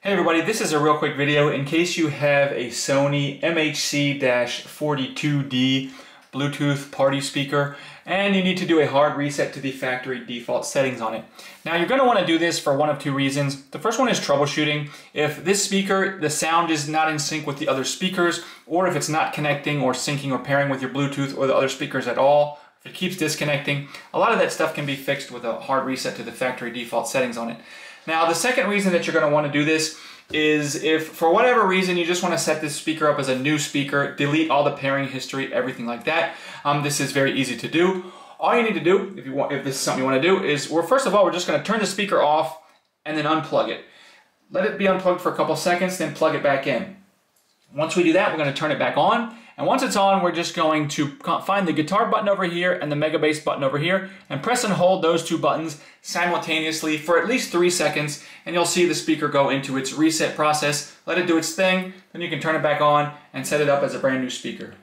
Hey everybody, this is a real quick video in case you have a Sony MHC-V42D Bluetooth party speaker and you need to do a hard reset to the factory default settings on it. Now you're going to want to do this for one of two reasons. The first one is troubleshooting. If this speaker, the sound is not in sync with the other speakers, or if it's not connecting or syncing or pairing with your Bluetooth or the other speakers at all, if it keeps disconnecting, a lot of that stuff can be fixed with a hard reset to the factory default settings on it. Now, the second reason that you're going to want to do this is if, for whatever reason, you just want to set this speaker up as a new speaker, delete all the pairing history, everything like that. This is very easy to do. All you need to do, if this is something you want to do, is, well, first of all, we're just going to turn the speaker off and then unplug it. Let it be unplugged for a couple seconds, then plug it back in. Once we do that, we're going to turn it back on. And once it's on, we're just going to find the guitar button over here and the mega bass button over here and press and hold those two buttons simultaneously for at least 3 seconds, and you'll see the speaker go into its reset process. Let it do its thing, then you can turn it back on and set it up as a brand new speaker.